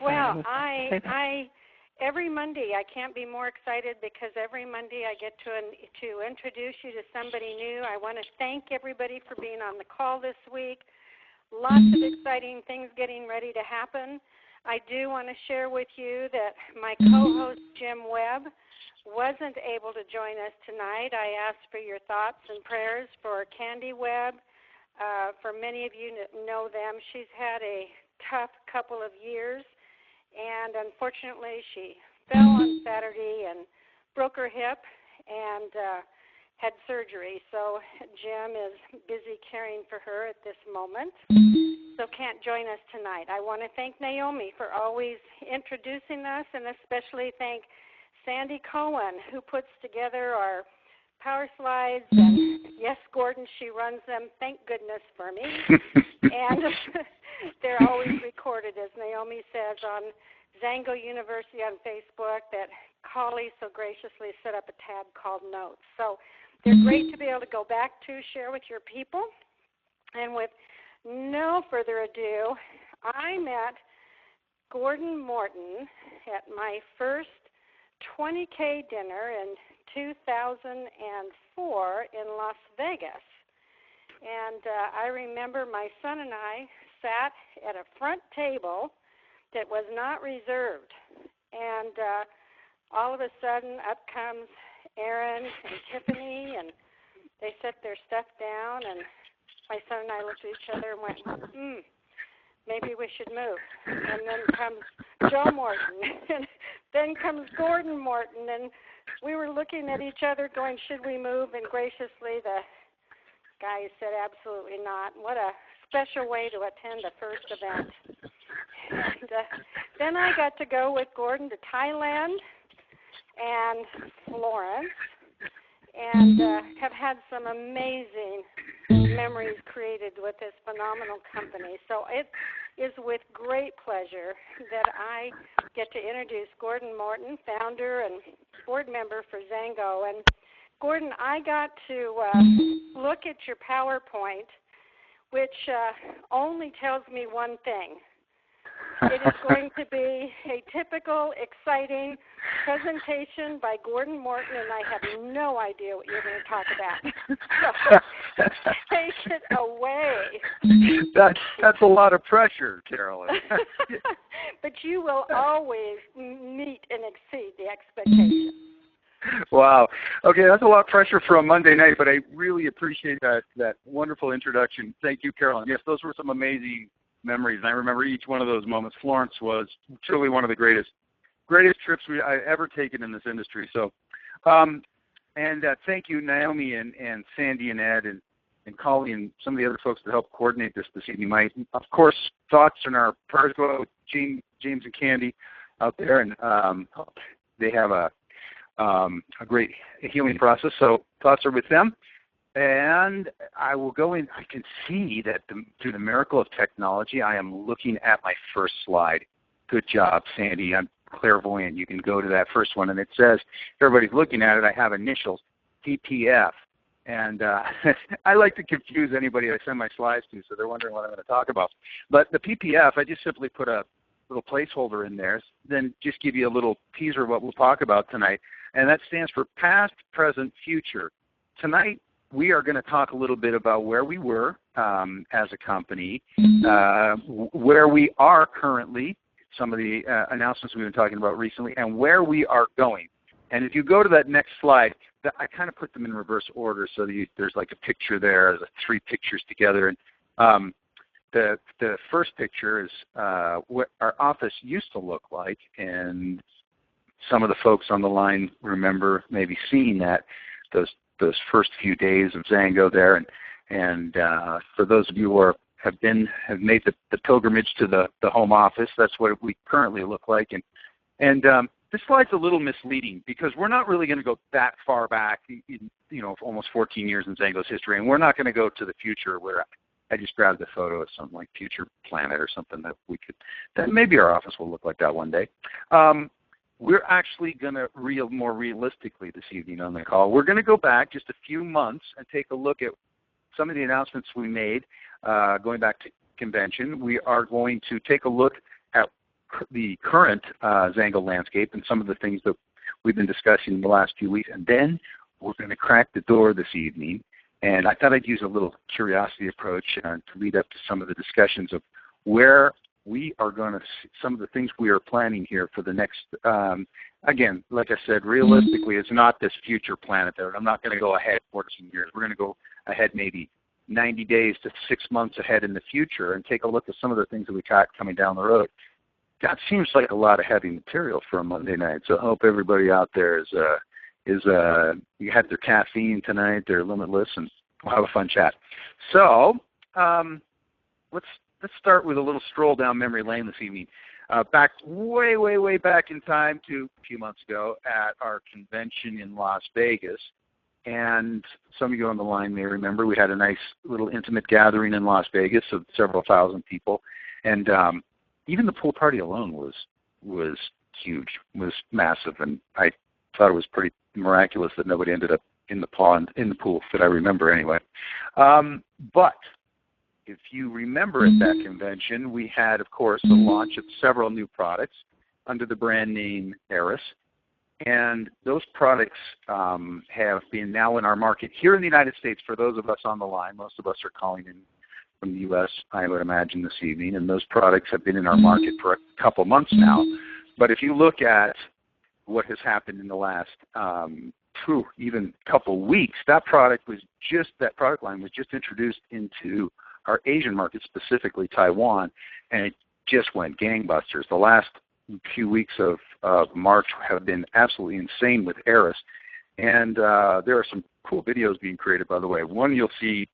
Well, I every Monday I can't be more excited because every Monday I get to introduce you to somebody new. I want to thank everybody for being on the call this week. Lots of exciting things getting ready to happen. I do want to share with you that my co-host Jim Webb wasn't able to join us tonight. I asked for your thoughts and prayers for Candy Webb. For many of you know them, she's had a tough couple of years, and unfortunately she fell on Saturday and broke her hip and had surgery. So Jim is busy caring for her at this moment, so can't join us tonight. I want to thank Naomi for always introducing us, and especially thank Sandy Cohen, who puts together our power slides, and yes, Gordon, she runs them, thank goodness for me. And they're always recorded, as Naomi says, on Zango University on Facebook, that Holly so graciously set up a tab called Notes. So they're great to be able to go back to, share with your people. And with no further ado, I met Gordon Morton at my first 20K dinner in 2004 in Las Vegas. And I remember my son and I sat at a front table that was not reserved. And all of a sudden, up comes Aaron and Tiffany, and they set their stuff down, and my son and I looked at each other and went, maybe we should move. And then comes Joe Morton, and then comes Gordon Morton, and we were looking at each other going, should we move? And graciously the guy said, absolutely not. What a special way to attend the first event. And then I got to go with Gordon to Thailand and Florence, and have had some amazing memories created with this phenomenal company. So it is with great pleasure that I get to introduce Gordon Morton, founder and board member for Zango. And Gordon, I got to look at your PowerPoint, which only tells me one thing. It is going to be a typical, exciting presentation by Gordon Morton, and I have no idea what you're going to talk about. So take it away. That's a lot of pressure, Carolyn. But you will always meet and exceed the expectations. Wow. Okay, that's a lot of pressure for a Monday night, but I really appreciate that wonderful introduction. Thank you, Carolyn. Yes, those were some amazing memories, and I remember each one of those moments. Florence was truly one of the greatest trips I've ever taken in this industry. So, thank you, Naomi and Sandy and Ed and Colleen and some of the other folks that helped coordinate this evening. My, of course, thoughts and our prayers go out with James and Candy out there, and they have a great healing process. So thoughts are with them. And I will go in. I can see that through the miracle of technology, I am looking at my first slide. Good job, Sandy. I'm clairvoyant. You can go to that first one, and it says, everybody's looking at it, I have initials, PPF. And I like to confuse anybody I send my slides to, so they're wondering what I'm going to talk about. But the PPF, I just simply put a little placeholder in there, then just give you a little teaser of what we'll talk about tonight. And that stands for past, present, future. Tonight, we are going to talk a little bit about where we were as a company, where we are currently, some of the announcements we've been talking about recently, and where we are going. And if you go to that next slide, I kind of put them in reverse order so that there's like a picture there, there's 3 pictures together. And the first picture is what our office used to look like, and some of the folks on the line remember maybe seeing that, those first few days of Zango there, and for those of you who have made the pilgrimage to the home office, that's what we currently look like. And this slide's a little misleading because we're not really going to go that far back, almost 14 years in Zango's history, and we're not going to go to the future where I just grabbed a photo of something like Future Planet or something that maybe our office will look like that one day. We're actually going to more realistically this evening on the call. We're going to go back just a few months and take a look at some of the announcements we made going back to convention. We are going to take a look at the current Zango landscape and some of the things that we've been discussing in the last few weeks. And then we're going to crack the door this evening. And I thought I'd use a little curiosity approach to lead up to some of the discussions of where we are going to see some of the things we are planning here for the next, again, like I said, realistically, it's not this future planet there. I'm not going to go ahead 14 years. We're going to go ahead maybe 90 days to 6 months ahead in the future and take a look at some of the things that we got coming down the road. That seems like a lot of heavy material for a Monday night. So I hope everybody out there is you had their caffeine tonight, they're limitless, and we'll have a fun chat. So let's start with a little stroll down memory lane this evening. Back way back in time to a few months ago at our convention in Las Vegas. And some of you on the line may remember we had a nice little intimate gathering in Las Vegas of several thousand people. And even the pool party alone was huge, was massive. And I thought it was pretty miraculous that nobody ended up in the pool that I remember anyway. But if you remember at that convention, we had, of course, the launch of several new products under the brand name Eris. And those products have been now in our market here in the United States for those of us on the line. Most of us are calling in from the U.S., I would imagine, this evening. And those products have been in our market for a couple months now. But if you look at what has happened in the last even couple weeks, that product line was just introduced into our Asian market, specifically Taiwan, and it just went gangbusters. The last few weeks of March have been absolutely insane with Eris, and there are some cool videos being created, by the way. One you'll see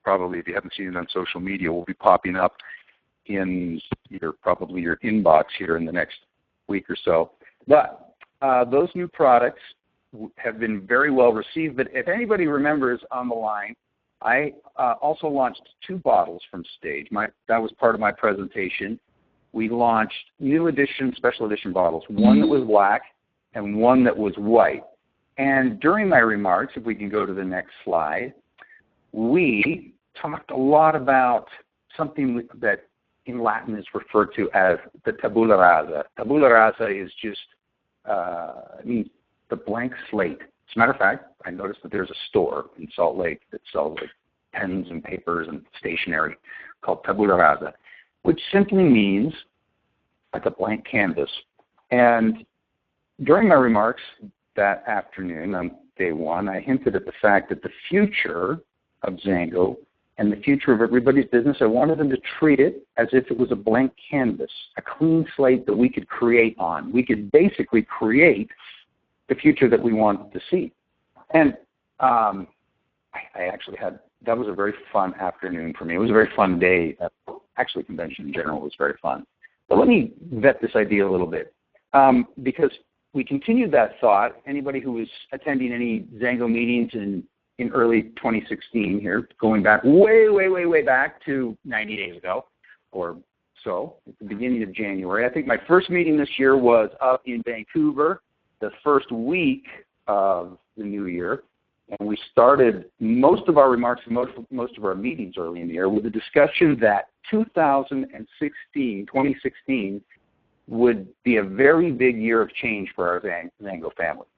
probably, if you haven't seen it on social media, will be popping up in probably your inbox here in the next week or so. But those new products have been very well received. But if anybody remembers on the line, I also launched 2 bottles from Stage. That was part of my presentation. We launched new edition, special edition bottles, one that was black and one that was white. And during my remarks, if we can go to the next slide, we talked a lot about something that in Latin is referred to as the tabula rasa. Tabula rasa is just means the blank slate. As a matter of fact, I noticed that there's a store in Salt Lake that sells like pens and papers and stationery called tabula rasa, which simply means like a blank canvas. And during my remarks that afternoon on day one, I hinted at the fact that the future of Zango and the future of everybody's business, I wanted them to treat it as if it was a blank canvas, a clean slate that we could create on. We could basically create the future that we wanted to see. And I actually that was a very fun afternoon for me. It was a very fun day. Actually, convention in general was very fun. But let me vet this idea a little bit, because we continued that thought. Anybody who was attending any Zango meetings in early 2016 here, going back way back to 90 days ago or so, at the beginning of January. I think my first meeting this year was up in Vancouver, the first week of the new year. And we started most of our remarks and most of our meetings early in the year with a discussion that 2016 would be a very big year of change for our Zango family.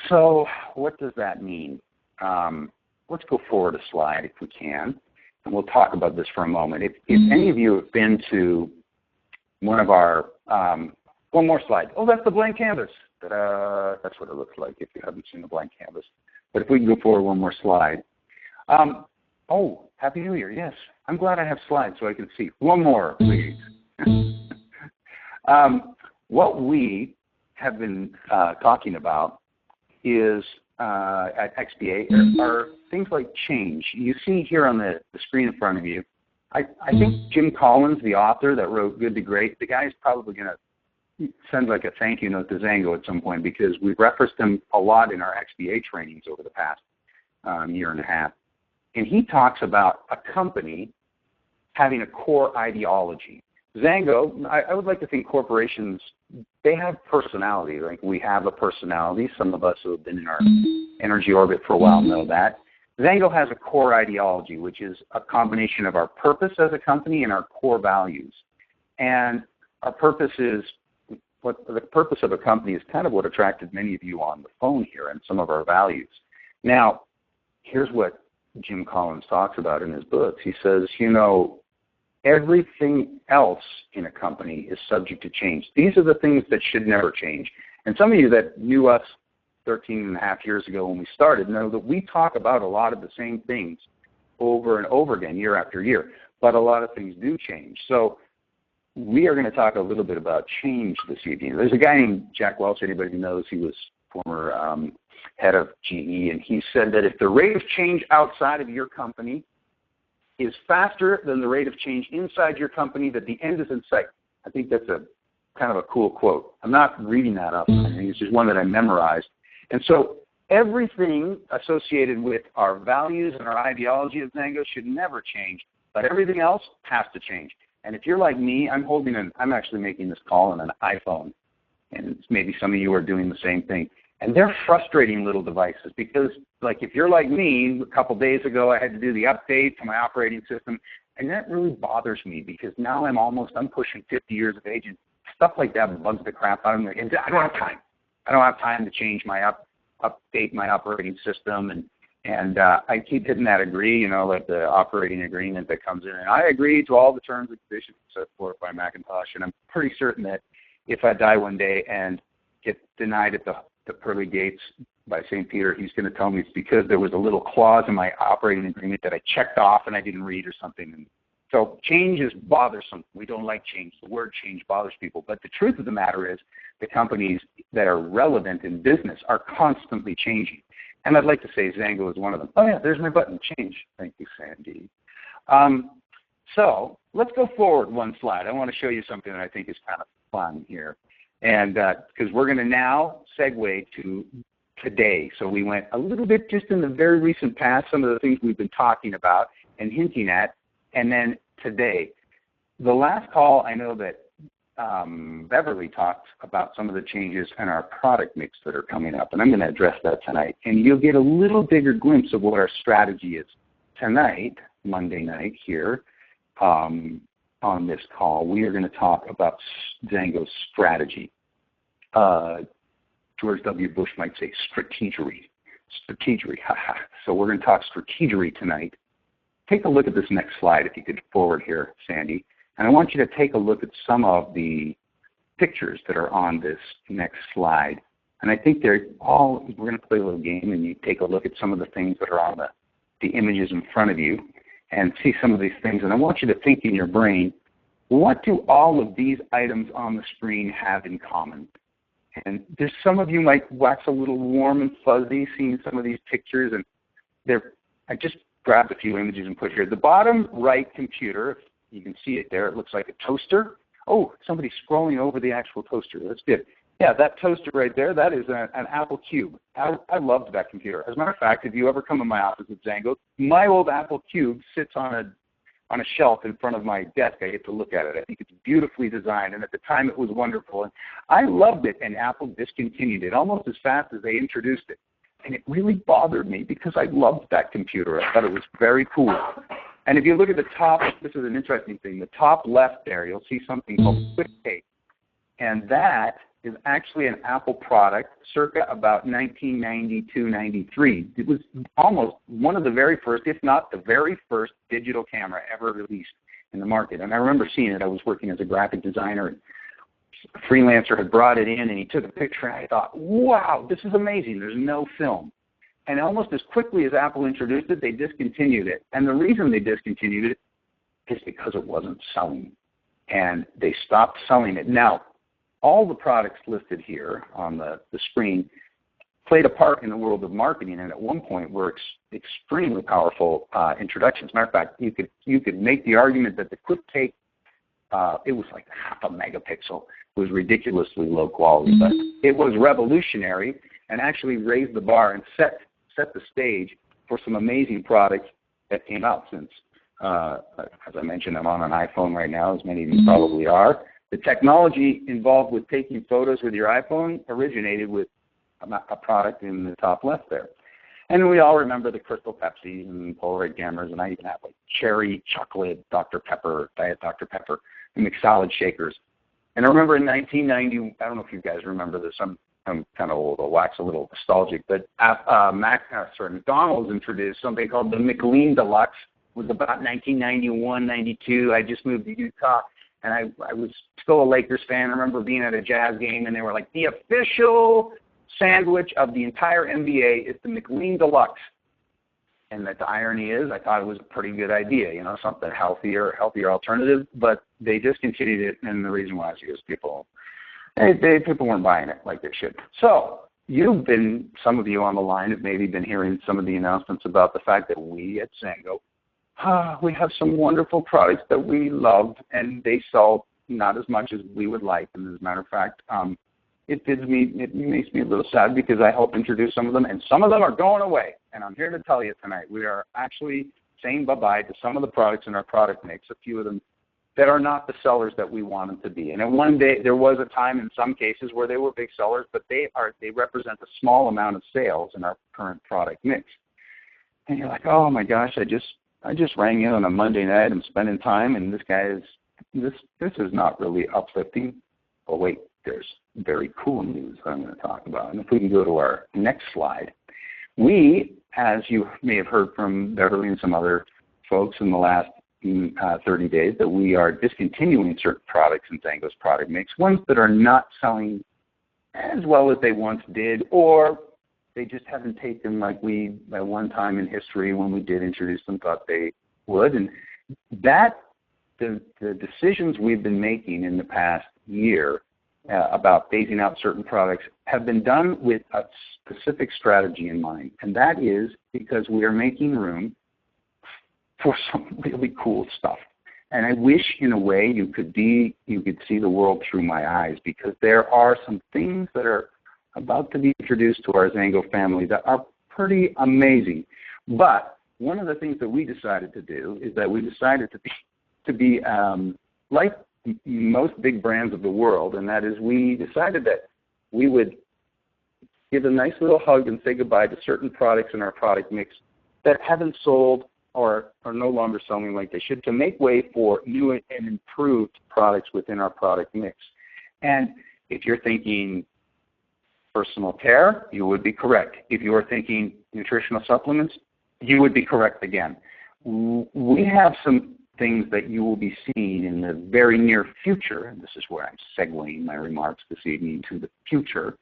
So what does that mean? Let's go forward a slide if we can, and we'll talk about this for a moment. If any of you have been to one of our, one more slide. Oh, that's the blank canvas. Ta-da. That's what it looks like if you haven't seen the blank canvas. But if we can go forward one more slide. Oh, Happy New Year, yes. I'm glad I have slides so I can see. One more, please. What we have been talking about is at XBA are things like change. You see here on the screen in front of you, I think Jim Collins, the author that wrote Good to Great, the guy's probably going to send like a thank you note to Zango at some point because we've referenced him a lot in our XBA trainings over the past year and a half. And he talks about a company having a core ideology. Zango, I would like to think corporations, they have personality. Like we have a personality. Some of us who have been in our energy orbit for a while know that. Zango has a core ideology, which is a combination of our purpose as a company and our core values. And our purpose is, what the purpose of a company is kind of what attracted many of you on the phone here and some of our values. Now, here's what Jim Collins talks about in his books. He says, everything else in a company is subject to change. These are the things that should never change. And some of you that knew us 13 and a half years ago when we started know that we talk about a lot of the same things over and over again, year after year. But a lot of things do change. So we are going to talk a little bit about change this evening. There's a guy named Jack Welch, anybody who knows, he was former head of GE, and he said that if the rate of change outside of your company is faster than the rate of change inside your company, that the end is in sight. I think that's a kind of a cool quote. I'm not reading that up. I mean, it's just one that I memorized. And so everything associated with our values and our ideology of Zango should never change, but everything else has to change. And if you're like me, I'm actually making this call on an iPhone, and maybe some of you are doing the same thing. And they're frustrating little devices because, like, if you're like me, a couple days ago I had to do the update to my operating system, and that really bothers me because now I'm pushing 50 years of age, and stuff like that bugs the crap out of me. And I don't have time. I don't have time to change update my operating system, and I keep hitting that agree, like the operating agreement that comes in, and I agree to all the terms and conditions set forth by Macintosh, and I'm pretty certain that if I die one day and get denied at the pearly gates by St. Peter, he's going to tell me it's because there was a little clause in my operating agreement that I checked off and I didn't read or something. And so change is bothersome. We don't like change. The word change bothers people. But the truth of the matter is the companies that are relevant in business are constantly changing. And I'd like to say Zango is one of them. Oh, yeah, there's my button, change. Thank you, Sandy. So let's go forward one slide. I want to show you something that I think is kind of fun here. And because we're going to now segue to today. So we went a little bit just in the very recent past, some of the things we've been talking about and hinting at, and then today. The last call, I know that Beverly talked about some of the changes in our product mix that are coming up, and I'm going to address that tonight. And you'll get a little bigger glimpse of what our strategy is. Tonight, Monday night here, on this call, we are going to talk about Zango's strategy. George W. Bush might say strategery. Strategery, haha. So we're going to talk strategery tonight. Take a look at this next slide, if you could forward here, Sandy. And I want you to take a look at some of the pictures that are on this next slide. And I think we're going to play a little game, and you take a look at some of the things that are on the images in front of you and see some of these things. And I want you to think in your brain, what do all of these items on the screen have in common? And there's some of you might wax a little warm and fuzzy seeing some of these pictures. And I just grabbed a few images and put here. The bottom right computer, if you can see it there, it looks like a toaster. Oh, somebody's scrolling over the actual toaster. That's good. Yeah, that toaster right there, that is an Apple Cube. I loved that computer. As a matter of fact, if you ever come to my office at Zango, my old Apple Cube sits on a shelf in front of my desk. I get to look at it. I think it's beautifully designed, and at the time it was wonderful. And I loved it, and Apple discontinued it almost as fast as they introduced it. And it really bothered me because I loved that computer. I thought it was very cool. And if you look at the top, this is an interesting thing. The top left there, you'll see something called Quick Take. And that is actually an Apple product circa about 1992-93. It was almost one of the very first, if not the very first, digital camera ever released in the market. And I remember seeing it. I was working as a graphic designer, and a freelancer had brought it in, and he took a picture, and I thought, wow, this is amazing. There's no film. And almost as quickly as Apple introduced it, they discontinued it. And the reason they discontinued it is because it wasn't selling. And they stopped selling it. Now, all the products listed here on the screen played a part in the world of marketing, and at one point were extremely powerful introductions. Matter of fact, you could make the argument that the Quick Take, it was like half a megapixel. It was ridiculously low quality, but it was revolutionary and actually raised the bar and set the stage for some amazing products that came out since. As I mentioned, I'm on an iPhone right now, as many of you probably are. The technology involved with taking photos with your iPhone originated with a product in the top left there. And we all remember the Crystal Pepsis and Polaroid cameras, and I even have like cherry chocolate Dr. Pepper, Diet Dr. Pepper, and McSalad shakers. And I remember in 1990, I don't know if you guys remember this, I'm kind of old, I'll wax a little nostalgic, but McDonald's introduced something called the McLean Deluxe. It was about 1991, 92. I just moved to Utah, and I was still a Lakers fan. I remember being at a Jazz game, and they were like, the official sandwich of the entire NBA is the McLean Deluxe. And the irony is, I thought it was a pretty good idea, something healthier alternative, but they discontinued it, and the reason why is because people weren't buying it like they should. So some of you on the line have maybe been hearing some of the announcements about the fact that we at Zango, we have some wonderful products that we love, and they sell not as much as we would like. And as a matter of fact, it makes me a little sad because I helped introduce some of them, and some of them are going away. And I'm here to tell you tonight, we are actually saying bye-bye to some of the products in our product mix, a few of them that are not the sellers that we want them to be. And one day, there was a time in some cases where they were big sellers, but they represent a small amount of sales in our current product mix. And you're like, oh my gosh, I just rang in on a Monday night. I'm spending time, and this is not really uplifting. Oh wait, there's very cool news that I'm going to talk about. And if we can go to our next slide. We, as you may have heard from Beverly and some other folks in the last 30 days, that we are discontinuing certain products in Zango's product mix, ones that are not selling as well as they once did, or they just haven't taken like we, at one time in history when we did introduce them, thought they would. And that, the decisions we've been making in the past year about phasing out certain products have been done with a specific strategy in mind, and that is because we are making room for some really cool stuff. And I wish, in a way, you could see the world through my eyes, because there are some things that are about to be introduced to our Zango family that are pretty amazing. But one of the things that we decided to do is that we decided to be like most big brands of the world, and that is we decided that we would give a nice little hug and say goodbye to certain products in our product mix that haven't sold or are no longer selling like they should, to make way for new and improved products within our product mix. And if you're thinking personal care, you would be correct. If you are thinking nutritional supplements, you would be correct again. We have some things that you will be seeing in the very near future, and this is where I'm segueing my remarks this evening to the future.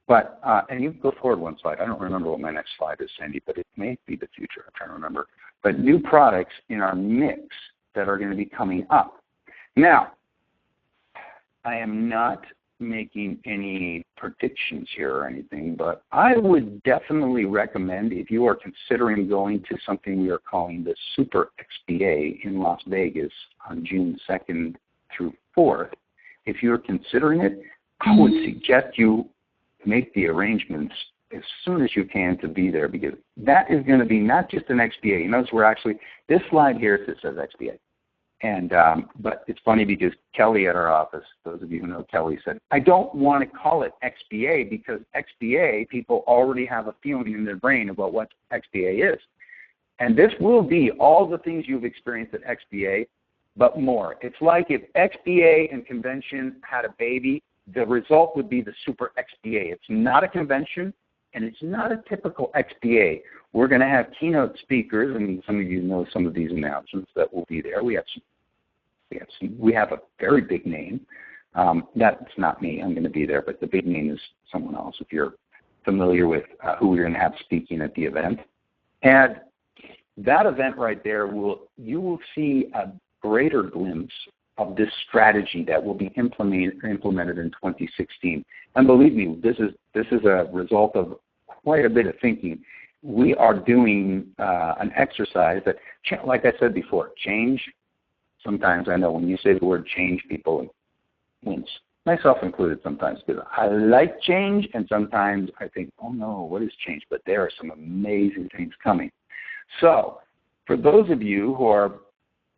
But, and you can go forward one slide. I don't remember what my next slide is, Sandy, but it may be the future. I'm trying to remember. But new products in our mix that are going to be coming up. Now, I am not making any predictions here or anything, but I would definitely recommend, if you are considering going to something we are calling the Super XBA in Las Vegas on June 2nd through 4th, if you're considering it, I would suggest you make the arrangements as soon as you can to be there, because that is going to be not just an XBA. You notice we're actually, this slide here says XBA. And but it's funny because Kelly at our office, those of you who know Kelly, said, I don't want to call it XBA because XBA, people already have a feeling in their brain about what XBA is. And this will be all the things you've experienced at XBA, but more. It's like if XBA and convention had a baby, the result would be the Super XBA. It's not a convention, and it's not a typical XBA. We're going to have keynote speakers, and some of you know some of these announcements that will be there. We have a very big name. That's not me. I'm going to be there, but the big name is someone else, if you're familiar with who we're going to have speaking at the event. And that event right there, you will see a greater glimpse of this strategy that will be implemented in 2016. And believe me, this is a result of quite a bit of thinking. We are doing an exercise that, like I said before, change. Sometimes I know when you say the word change, people wince, myself included sometimes, because I like change, and sometimes I think, oh no, what is change? But there are some amazing things coming. So for those of you who are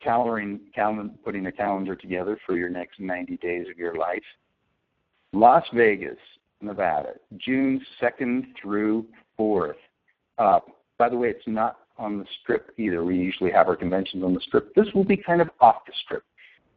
putting a calendar together for your next 90 days of your life, Las Vegas, Nevada, June 2nd through 4th. By the way, it's not on the Strip either. We usually have our conventions on the Strip. This will be kind of off the Strip.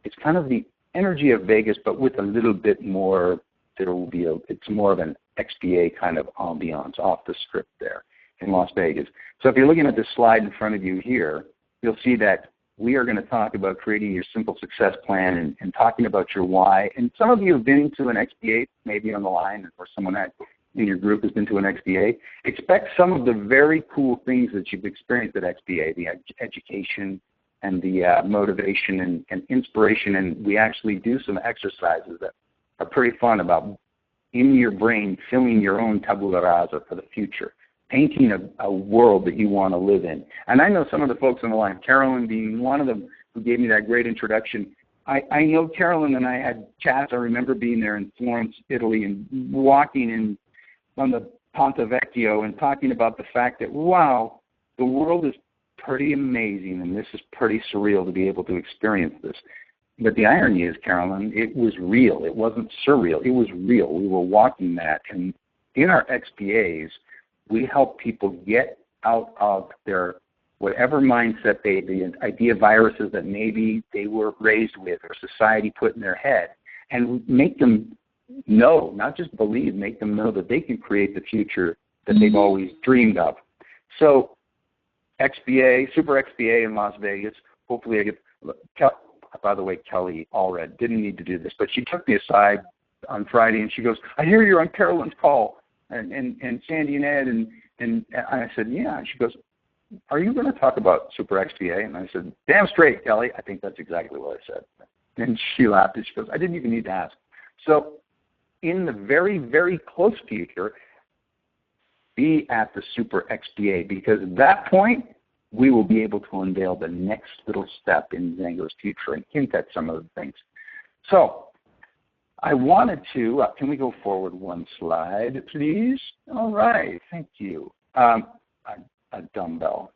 It's kind of the energy of Vegas, but with a little bit more. It's more of an XPA kind of ambiance off the strip there in Las Vegas. So if you're looking at this slide in front of you here, you'll see that we are going to talk about creating your simple success plan and talking about your why. And some of you have been to an XPA, maybe on the line, or someone in your group has been to an XPA. Expect some of the very cool things that you've experienced at XPA, the education and the motivation and inspiration. And we actually do some exercises that are pretty fun about in your brain filling your own tabula rasa for the future, painting a world that you want to live in. And I know some of the folks on the line, Carolyn being one of them who gave me that great introduction. I know Carolyn and I had chats. I remember being there in Florence, Italy, and walking on the Ponte Vecchio and talking about the fact that, wow, the world is pretty amazing and this is pretty surreal to be able to experience this. But the irony is, Carolyn, it was real. It wasn't surreal. It was real. We were walking that. And in our XPAs, we help people get out of their whatever mindset, the idea viruses that maybe they were raised with or society put in their head, and make them know, not just believe, make them know that they can create the future that they've always dreamed of. So XPA, Super XPA in Las Vegas, hopefully I get, by the way, Kelly Allred didn't need to do this, but she took me aside on Friday and she goes, I hear you're on Carolyn's call and Sandy and Ed, and I said, yeah. And she goes, are you going to talk about Super XPA? And I said, damn straight, Kelly. I think that's exactly what I said. And she laughed and she goes, I didn't even need to ask. So in the very, very close future, be at the Super XPA, because at that point, we will be able to unveil the next little step in Zango's future and hint at some of the things. So I wanted to, can we go forward one slide, please? All right, thank you. A dumbbell,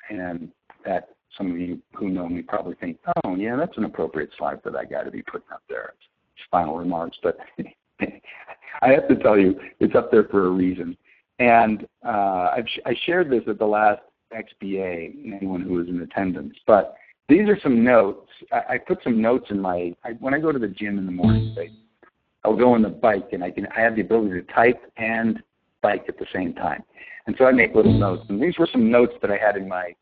and that some of you who know me probably think, oh, yeah, that's an appropriate slide for that guy to be putting up there. It's final remarks, but I have to tell you, it's up there for a reason. And I shared this at the last XBA, anyone who was in attendance, but these are some notes. I put some notes in when I go to the gym in the morning, I'll go on the bike, and I have the ability to type and bike at the same time. And so I make little notes. And these were some notes that I had in my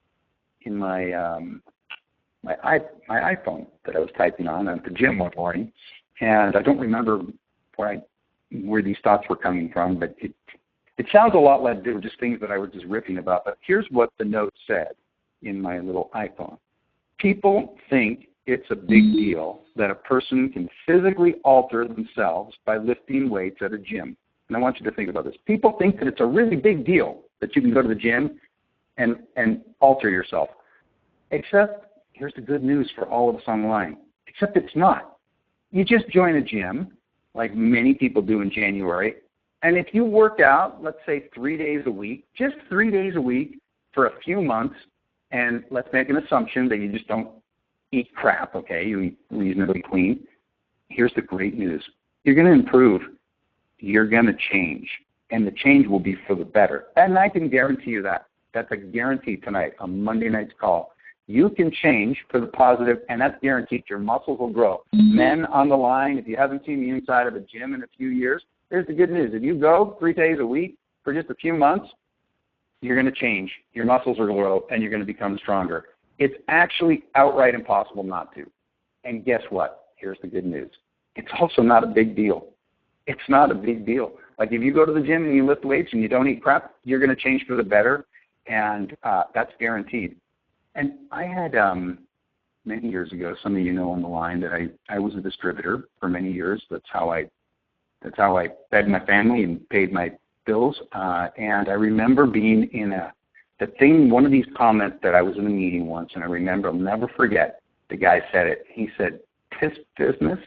iPhone that I was typing on at the gym one morning. And I don't remember where these thoughts were coming from, but it sounds a lot like they were just things that I was just riffing about. But here's what the note said in my little iPhone. People think it's a big deal that a person can physically alter themselves by lifting weights at a gym. And I want you to think about this. People think that it's a really big deal that you can go to the gym and alter yourself. Except, here's the good news for all of us online, except it's not. You just join a gym, like many people do in January, and if you work out, let's say 3 days a week, just 3 days a week for a few months, and let's make an assumption that you just don't eat crap, okay? You eat reasonably clean. Here's the great news. You're going to improve. You're going to change, and the change will be for the better. And I can guarantee you that. That's a guarantee tonight on Monday night's call. You can change for the positive, and that's guaranteed. Your muscles will grow. Men on the line, if you haven't seen the inside of a gym in a few years, here's the good news. If you go 3 days a week for just a few months, you're going to change. Your muscles will grow, and you're going to become stronger. It's actually outright impossible not to. And guess what? Here's the good news. It's also not a big deal. It's not a big deal. Like if you go to the gym and you lift weights and you don't eat crap, you're going to change for the better, and that's guaranteed. And I had many years ago, some of you know on the line that I was a distributor for many years. That's how I fed my family and paid my bills. And I remember being in one of these comments that I was in a meeting once, and I remember, I'll never forget, the guy said it. He said, this business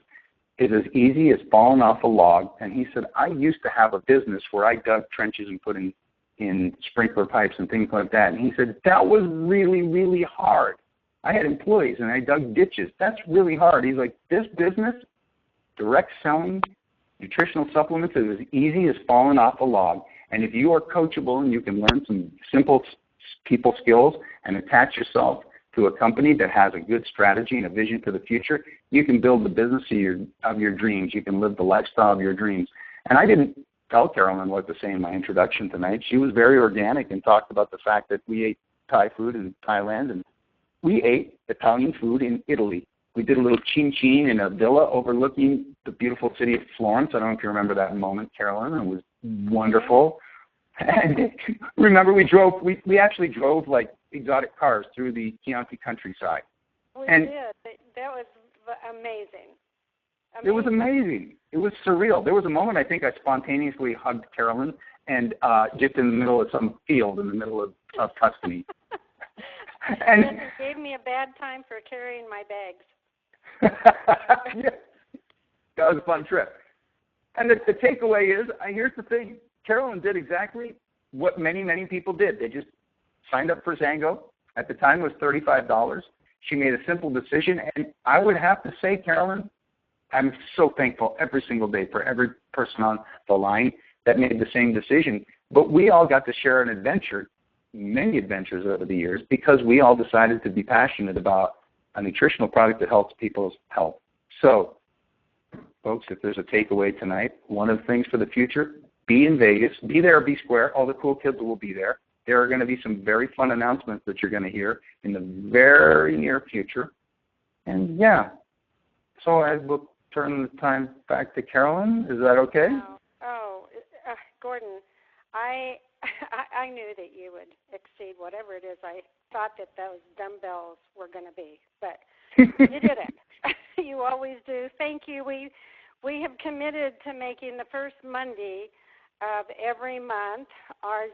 is as easy as falling off a log. And he said, I used to have a business where I dug trenches and put in sprinkler pipes and things like that. And he said, that was really, really hard. I had employees and I dug ditches. That's really hard. He's like, this business, direct selling, nutritional supplements, is as easy as falling off a log. And if you are coachable and you can learn some simple people skills and attach yourself to a company that has a good strategy and a vision for the future, you can build the business of your dreams. You can live the lifestyle of your dreams. And I didn't tell Carolyn what to say in my introduction tonight. She was very organic and talked about the fact that we ate Thai food in Thailand and we ate Italian food in Italy. We did a little chin-chin in a villa overlooking the beautiful city of Florence. I don't know if you remember that moment, Carolyn. It was wonderful. And remember, we actually drove like exotic cars through the Chianti countryside. We did. That was amazing. It was amazing. It was surreal. There was a moment I think I spontaneously hugged Carolyn and just in the middle of some field in the middle of Tuscany. And it gave me a bad time for carrying my bags. Yeah. That was a fun trip. And the takeaway is, here's the thing. Carolyn did exactly what many, many people did. They just signed up for Zango. At the time, it was $35. She made a simple decision. And I would have to say, Carolyn, I'm so thankful every single day for every person on the line that made the same decision. But we all got to share an adventure, many adventures over the years, because we all decided to be passionate about a nutritional product that helps people's health. So, folks, if there's a takeaway tonight, one of the things for the future, be in Vegas, be there, be square. All the cool kids will be there. There are going to be some very fun announcements that you're going to hear in the very near future. And, yeah, so I will turn the time back to Carolyn. Is that okay? Gordon, I knew that you would exceed whatever it is I thought that those dumbbells were going to be, but you did it. You always do. Thank you. We have committed to making the first Monday of every month our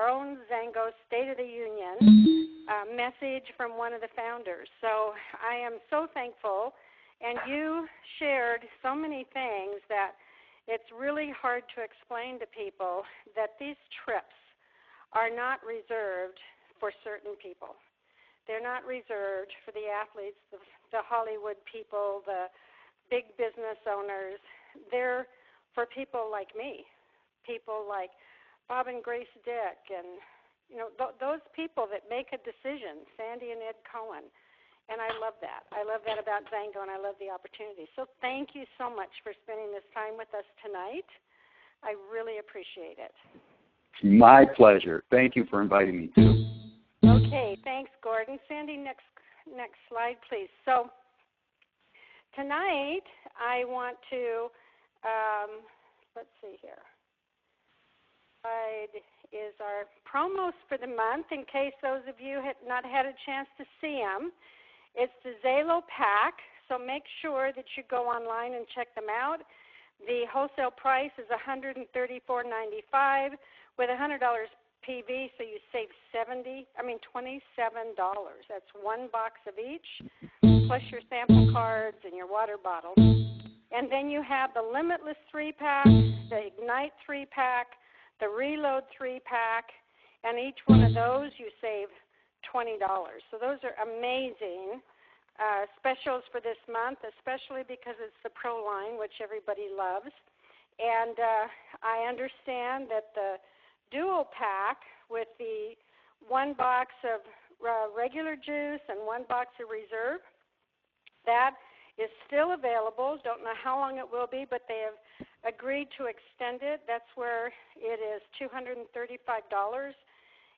own Zango State of the Union message from one of the founders. So I am so thankful, and you shared so many things that it's really hard to explain to people that these trips are not reserved for certain people. They're not reserved for the athletes, the Hollywood people, the big business owners. They're for people like me, people like Bob and Grace Dick, and those people that make a decision, Sandy and Ed Cohen. And I love that. I love that about Zango, and I love the opportunity. So thank you so much for spending this time with us tonight. I really appreciate it. My pleasure. Thank you for inviting me, too. Okay, thanks, Gordon. Sandy, next slide, please. So tonight I want to, let's see here. Slide is our promos for the month, in case those of you had not had a chance to see them. It's the Zalo Pack, so make sure that you go online and check them out. The wholesale price is $134.95 with $100 PV, so you save $27. That's one box of each, plus your sample cards and your water bottle. And then you have the Limitless 3-pack, the Ignite 3-pack, the Reload 3-pack, and each one of those you save $20. So those are amazing specials for this month, especially because it's the Pro line, which everybody loves. And I understand that the Duo Pack with the one box of regular juice and one box of Reserve, that is still available. Don't know how long it will be, but they have agreed to extend it. That's where it is $235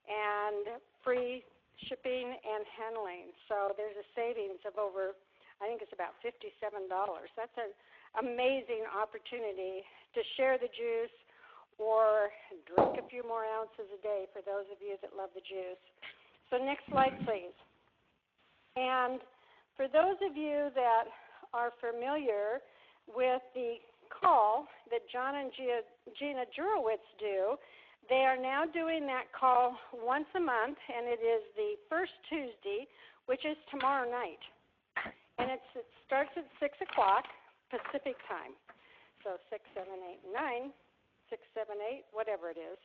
and free shipping and handling. So there's a savings of over, I think it's about $57. That's an amazing opportunity to share the juice or drink a few more ounces a day for those of you that love the juice. So next slide, please. And for those of you that are familiar with the call that John and Gina Jurowitz do, they are now doing that call once a month, and it is the first Tuesday, which is tomorrow night. And it starts at 6 o'clock Pacific time. So 6, 7, 8, 9, 6, 7, 8, whatever it is.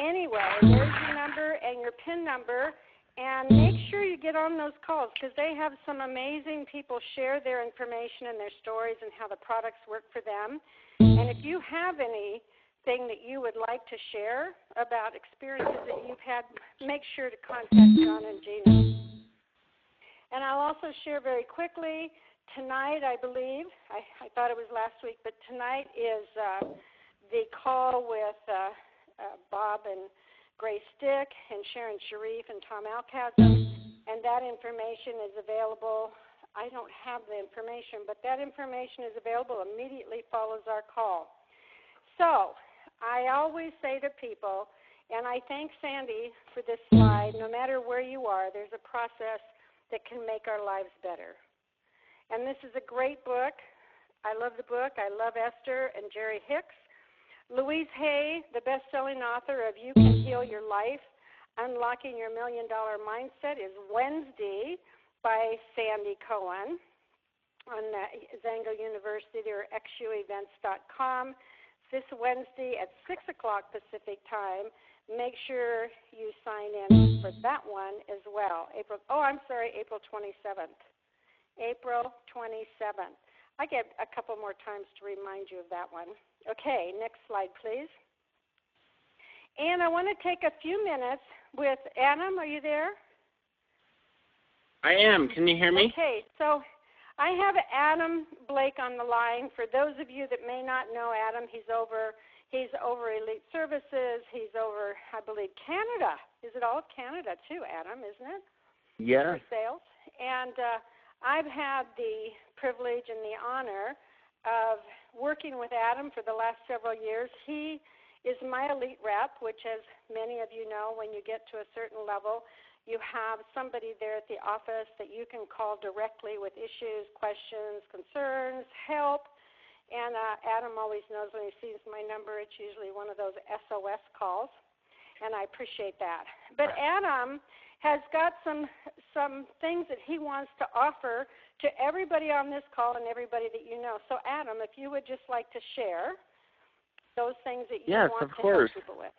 Anyway, there's your number and your PIN number, and make sure you get on those calls because they have some amazing people share their information and their stories and how the products work for them. And if you have anything that you would like to share about experiences that you've had, make sure to contact John and Gina. And I'll also share very quickly, tonight, I believe, I thought it was last week, but tonight is the call with Bob and Grace Stick and Sharon Sharif and Tom Alcazam, and that information is available. I don't have the information, but that information is available immediately follows our call. So I always say to people, and I thank Sandy for this slide, no matter where you are, there's a process that can make our lives better. And this is a great book. I love the book. I love Esther and Jerry Hicks. Louise Hay, the best-selling author of You Can Heal Your Life, Unlocking Your $1 Million Mindset, is Wednesday by Sandy Cohen on Zango University or xuevents.com. This Wednesday at 6 o'clock Pacific time. Make sure you sign in for that one as well. April 27th. April 27th. I get a couple more times to remind you of that one. Okay, next slide, please. And I want to take a few minutes with Adam. Are you there? I am. Can you hear me? Okay, so I have Adam Blake on the line. For those of you that may not know Adam, he's over Elite Services. He's over, I believe, Canada. Is it all Canada too, Adam, isn't it? Yeah. For sales. And I've had the privilege and the honor of working with Adam for the last several years. He is my elite rep, which, as many of you know, when you get to a certain level, you have somebody there at the office that you can call directly with issues, questions, concerns, help. And Adam always knows when he sees my number, it's usually one of those SOS calls, and I appreciate that. But Adam has got some things that he wants to offer to everybody on this call and everybody that you know. So, Adam, if you would just like to share those things that you want to help people with.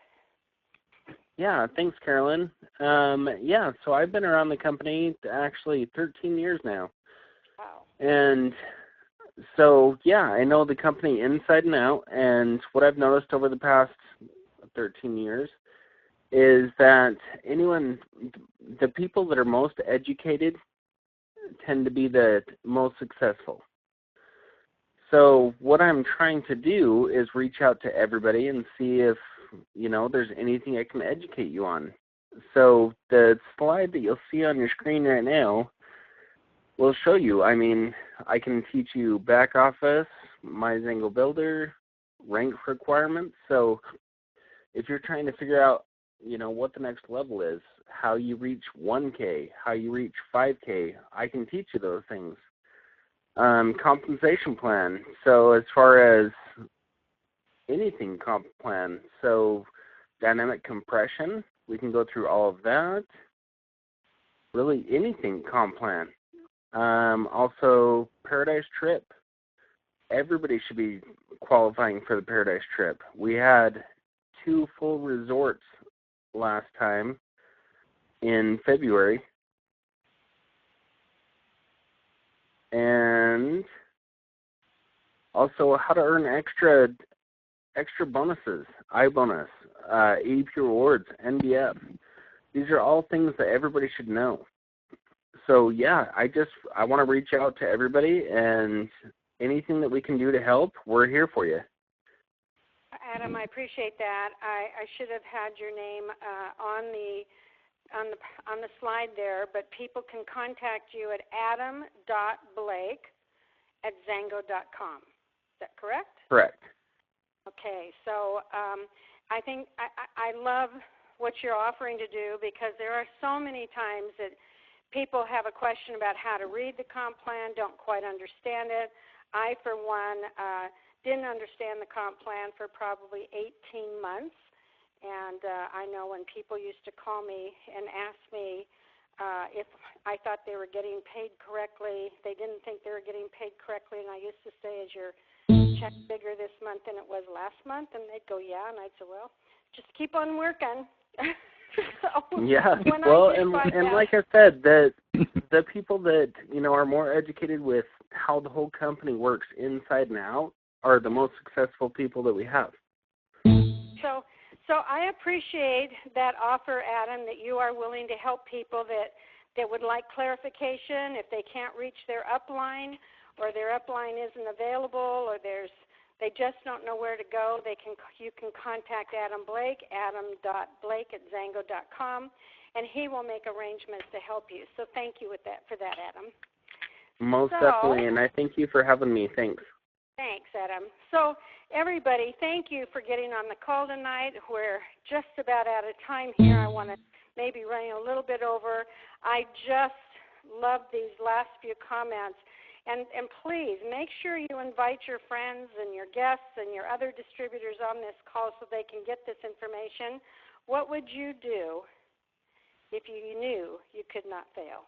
Yeah, thanks, Carolyn. So I've been around the company actually 13 years now. Wow. And so, I know the company inside and out, and what I've noticed over the past 13 years is that the people that are most educated tend to be the most successful. So what I'm trying to do is reach out to everybody and see if, there's anything I can educate you on. So the slide that you'll see on your screen right now will show you. I mean, I can teach you back office, My Zango Builder, rank requirements. So if you're trying to figure out, what the next level is, how you reach 1K, how you reach 5K, I can teach you those things. Compensation plan. So as far as anything comp plan, so dynamic compression, we can go through all of that. Really anything comp plan. Also, Paradise Trip. Everybody should be qualifying for the Paradise Trip. We had 2 full resorts last time in February. And also how to earn extra bonuses, iBonus, EDP rewards, NBF. These are all things that everybody should know. So I want to reach out to everybody, and anything that we can do to help, we're here for you. Adam, I appreciate that. I should have had your name on the slide there, but people can contact you at adam.blake@zango.com. Is that correct? Correct. Okay, so I think I love what you're offering to do, because there are so many times that people have a question about how to read the comp plan, don't quite understand it. I, for one, didn't understand the comp plan for probably 18 months, and I know when people used to call me and ask me if I thought they were getting paid correctly, they didn't think they were getting paid correctly, and I used to say, is your check bigger this month than it was last month? And they'd go, yeah, and I'd say, well, just keep on working. And like I said, the people that are more educated with how the whole company works inside and out are the most successful people that we have. So I appreciate that offer, Adam, that you are willing to help people that that would like clarification, if they can't reach their upline or their upline isn't available or they just don't know where to go, you can contact Adam Blake, adam.blake@zango.com, and he will make arrangements to help you. So thank you for that, Adam. Most definitely, and I thank you for having me. Thanks. Thanks, Adam. So everybody, thank you for getting on the call tonight. We're just about out of time here. I want to maybe run a little bit over. I just love these last few comments. And please make sure you invite your friends and your guests and your other distributors on this call so they can get this information. What would you do if you knew you could not fail?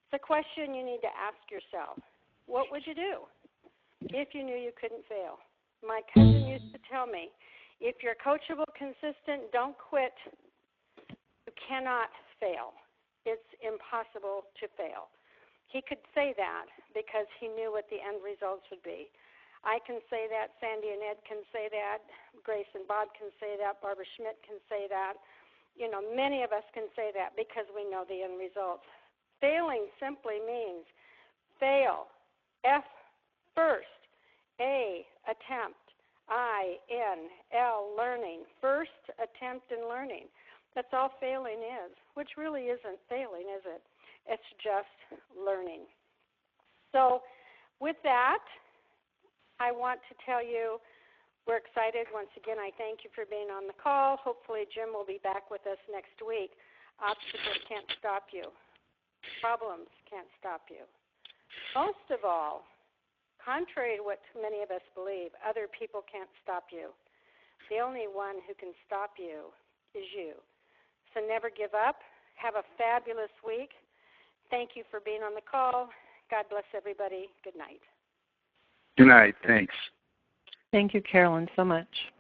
It's a question you need to ask yourself. What would you do if you knew you couldn't fail? My cousin used to tell me, if you're coachable, consistent, don't quit, you cannot fail. It's impossible to fail. He could say that because he knew what the end results would be. I can say that, Sandy and Ed can say that, Grace and Bob can say that, Barbara Schmidt can say that. You know, many of us can say that because we know the end results. Failing simply means fail, F first, A, attempt, I-N-L, learning, first attempt in learning. That's all failing is, which really isn't failing, is it? It's just learning. So with that, I want to tell you we're excited. Once again, I thank you for being on the call. Hopefully Jim will be back with us next week. Obstacles can't stop you. Problems can't stop you. Most of all, contrary to what many of us believe, other people can't stop you. The only one who can stop you is you. So never give up. Have a fabulous week. Thank you for being on the call. God bless everybody. Good night. Good night. Thanks. Thank you, Carolyn, so much.